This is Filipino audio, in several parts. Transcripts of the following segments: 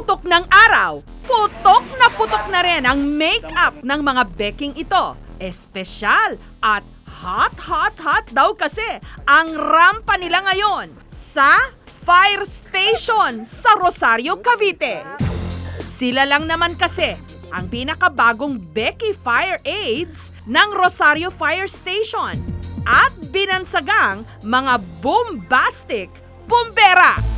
putok ng araw, putok na rin ang make-up ng mga beking ito. Espesyal at hot daw kasi ang rampa nila ngayon sa fire station sa Rosario, Cavite. Sila lang naman kasi ang pinakabagong Becky Fire Aids ng Rosario Fire Station at binansagang mga bombastic bumbera.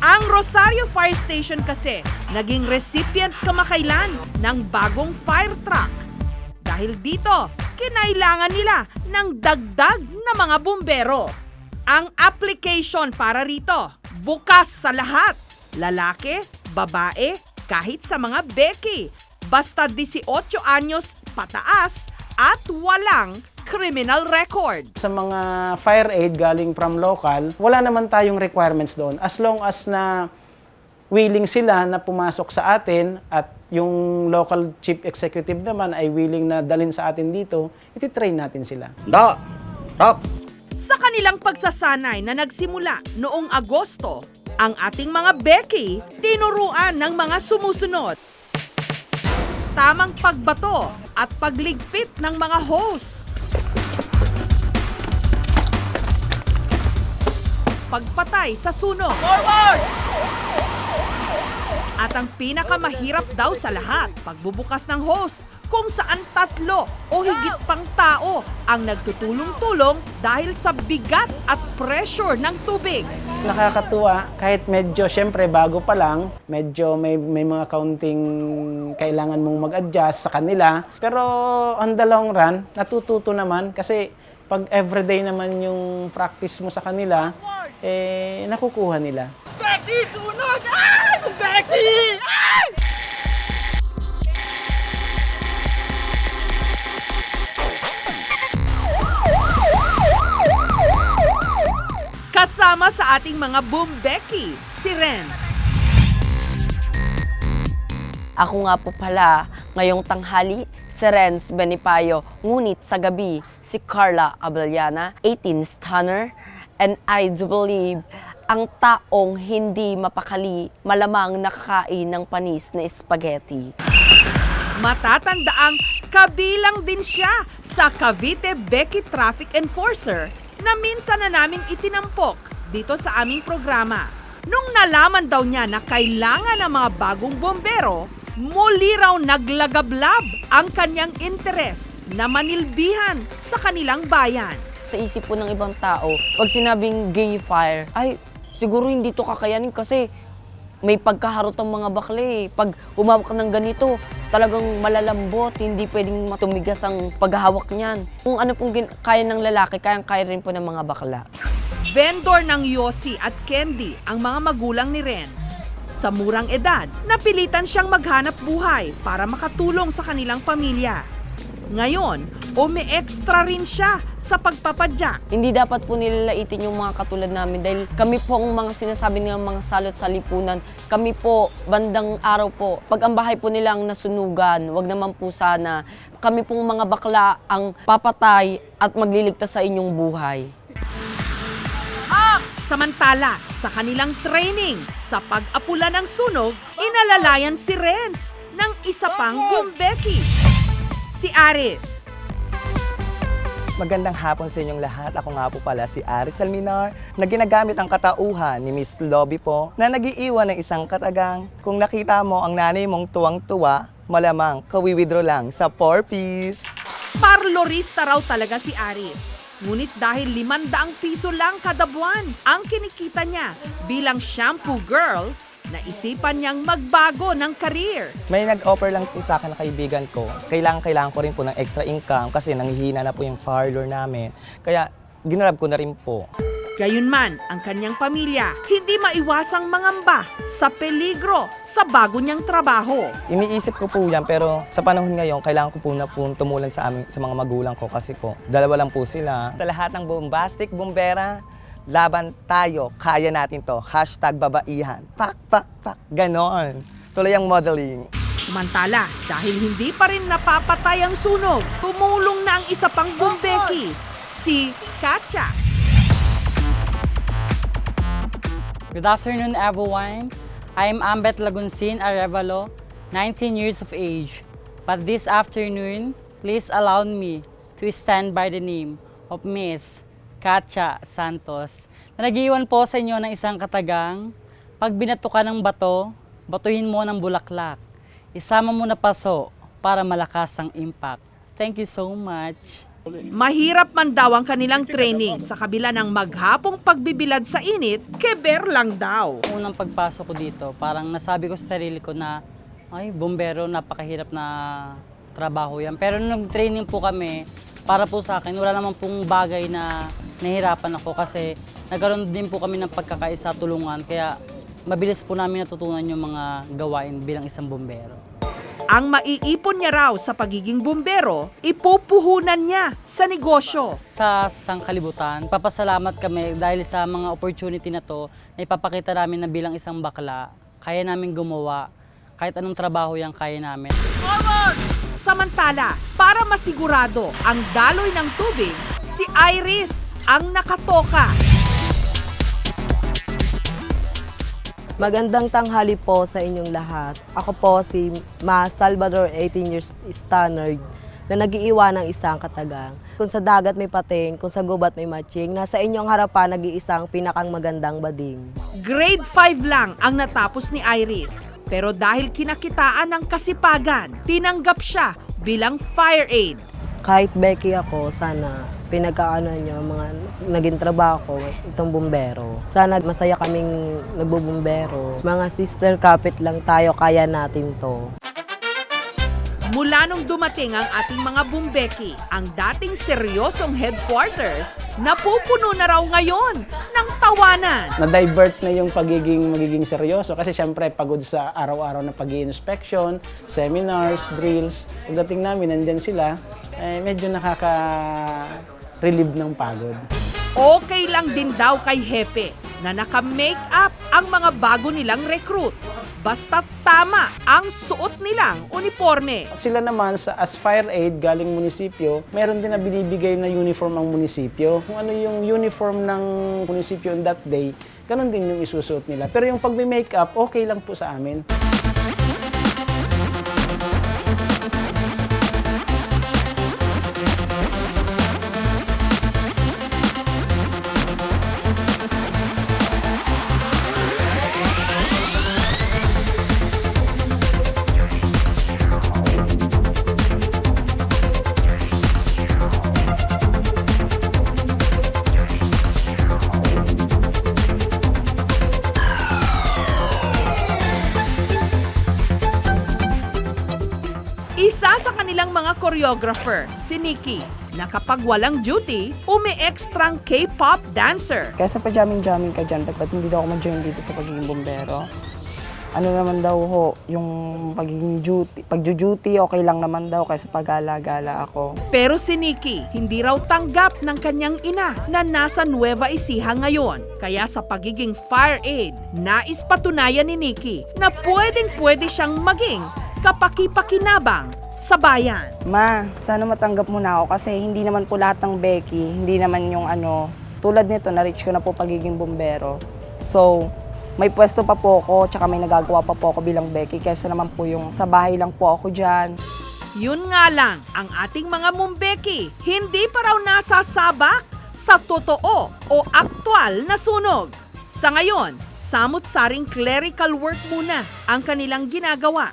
Ang Rosario Fire Station kasi naging recipient kamakailan ng bagong fire truck. Dahil dito, kinailangan nila ng dagdag na mga bumbero. Ang application para rito, bukas sa lahat. Lalaki, babae, kahit sa mga beki. Basta 18 anyos pataas at walang criminal record. Sa mga fire aid galing from local, wala naman tayong requirements doon. As long as na willing sila na pumasok sa atin at yung local chief executive naman ay willing na dalhin sa atin dito, iti-train natin sila. Sa kanilang pagsasanay na nagsimula noong Agosto, ang ating mga beki tinuruan ng mga sumusunod. Tamang pagbato at pagligpit ng mga hose. Pagpatay sa sunog. Forward! At ang pinakamahirap daw sa lahat, pagbubukas ng hose, kung saan 3 o higit pang tao ang nagtutulong-tulong dahil sa bigat at pressure ng tubig. Nakakatuwa, kahit medyo, syempre, bago pa lang, medyo may mga kaunting kailangan mong mag-adjust sa kanila. Pero on the long run, natututo naman kasi pag everyday naman yung practice mo sa kanila, nakukuha nila. Becky, sunog! Ay! Becky! Ay! Kasama sa ating mga Boombeki, si Renz. Ako nga po pala, ngayong tanghali, si Renz Benipayo, ngunit sa gabi, si Carla Abellana, 18 stunner, and I do believe ang taong hindi mapakali malamang nakakain ng panis na spaghetti. Matatandaang kabilang din siya sa Cavite Becky Traffic Enforcer na minsan na naming itinampok dito sa aming programa. Nung nalaman daw niya na kailangan ng mga bagong bombero, muli raw naglagablab ang kanyang interes na manilbihan sa kanilang bayan. Sa isip po ng ibang tao, pag sinabing gay fire, ay siguro hindi to kakayanin kasi may pagkaharot ang mga bakle. Pag humawak ka ng ganito, talagang malalambot, hindi pwedeng matumigas ang paghahawak niyan. Kung ano pong kaya ng lalaki, kaya rin po ng mga bakla. Vendor ng Yossi at Candy ang mga magulang ni Renz. Sa murang edad, napilitan siyang maghanap buhay para makatulong sa kanilang pamilya. Ngayon, umi-extra rin siya sa pagpapadyak. Hindi dapat po nilalaitin yung mga katulad namin dahil kami po ang mga sinasabi ng mga salot sa lipunan. Kami po, bandang araw po, pag ang bahay po nilang nasunugan, wag naman po sana. Kami pong mga bakla ang papatay at magliligtas sa inyong buhay. Samantala, sa kanilang training sa pag-apula ng sunog, inalalayan si Renz ng isa pang Boombeki, si Aris. Magandang hapon sa inyong lahat. Ako nga po pala si Aris Alminar na ginagamit ang katauhan ni Miss Lobby po na nagiiwan ng isang katagang. Kung nakita mo ang nanay mong tuwang-tuwa, malamang kawiwidro lang sa 4-piece. Parlorista raw talaga si Aris. Ngunit dahil 500 piso lang kada buwan ang kinikita niya bilang shampoo girl, naisipan niyang magbago ng career. May nag-offer lang po sa akin na kaibigan ko. Kailangan ko rin po ng extra income kasi nanghihina na po yung parlor namin. Kaya ginrab ko na rin po. Gayunman, ang kanyang pamilya hindi maiwasang mangamba sa peligro sa bago niyang trabaho. Iniisip ko po yan, pero sa panahon ngayon, kailangan ko po na po tumulong sa mga magulang ko kasi po, dalawa lang po sila. Sa lahat ng bombastic, bombera, laban tayo, kaya natin to. #babaihan. Pak, pak, pak. Ganon. Tuloy ang modeling. Samantala, dahil hindi pa rin napapatay ang sunog, tumulong na ang isa pang bumbeki, si Katya. Good afternoon, everyone. I am Ambet Lagunsin Arevalo, 19 years of age. But this afternoon, please allow me to stand by the name of Miss Katya Santos, na nag-iwan po sa inyo ng isang katagang, pag binato ka ng bato, batuhin mo ng bulaklak. Isama mo na paso para malakas ang impact. Thank you so much. Mahirap man daw ang kanilang training sa kabila ng maghapong pagbibilad sa init, keber lang daw. Unang pagpasok ko dito, parang nasabi ko sa sarili ko na, ay, bombero, napakahirap na trabaho yan. Pero nung training po kami, para po sa akin, wala naman pong bagay na nahirapan ako kasi nagkaroon din po kami ng pagkakaisa, tulungan. Kaya mabilis po namin natutunan yung mga gawain bilang isang bombero. Ang maiipon niya raw sa pagiging bumbero, ipupuhunan niya sa negosyo. Sa sangkalibutan, papasalamat kami dahil sa mga opportunity na to na ipapakita namin na bilang isang bakla, kaya namin gumawa. Kahit anong trabaho yan, kaya namin. Samantala, para masigurado ang daloy ng tubig, si Iris ang nakatoka. Magandang tanghali po sa inyong lahat. Ako po si Ma Salvador, 18 years standard, na nag-iiwan ng isang katagang. Kung sa dagat may pating, kung sa gubat may matching, nasa inyong harapan nag-iisang pinakang magandang bading. Grade 5 lang ang natapos ni Iris. Pero dahil kinakitaan ng kasipagan, tinanggap siya bilang fire aid. Kahit Becky ako, sana pinagkaano niyo mga naging trabaho ko, itong bumbero. Sana masaya kaming nagbubumbero. Mga sister kapit lang tayo, kaya natin to. Mula nung dumating ang ating mga bumbeki, ang dating seryosong headquarters, napupuno na raw ngayon ng tawanan. Na-divert na yung magiging seryoso kasi syempre pagod sa araw-araw na pag-i-inspection, seminars, drills. Pagdating namin, nandyan sila, medyo nakaka-relieve ng pagod. Okay lang din daw kay Hepe na naka-make-up ang mga bago nilang recruit. Basta tama ang suot nilang uniforme. Sila naman as fire aid galing munisipyo, meron din na binibigay na uniform ang munisipyo. Kung ano yung uniform ng munisipyo on that day, ganun din yung isusuot nila. Pero yung pag-make-up, okay lang po sa amin. Isa sa kanilang mga choreographer, si Nikki, na kapag walang duty, umi-extrang K-pop dancer. Kaysa pa jamming-jamming ka dyan, ba't hindi daw ako mag-join dito sa pagiging bombero? Ano naman daw ho, yung pagiging duty, pag-duty, okay lang naman daw kaysa pag-gala-gala ako. Pero si Nikki, hindi raw tanggap ng kanyang ina na nasa Nueva Ecija ngayon. Kaya sa pagiging fire aid, nais patunayan ni Nikki na pwedeng-pwede siyang maging kapaki-pakinabang sa bayan. Ma, sana matanggap mo na ako kasi hindi naman po lahat ng Becky, hindi naman yung tulad nito, na-reach ko na po pagiging bombero. So, may pwesto pa po ako, tsaka may nagagawa pa po ako bilang Becky, kaysa naman po yung sa bahay lang po ako dyan. Yun nga lang, ang ating mga mumbeki, hindi pa raw nasasabak sa totoo o aktwal na sunog. Sa ngayon, samut-saring clerical work muna ang kanilang ginagawa.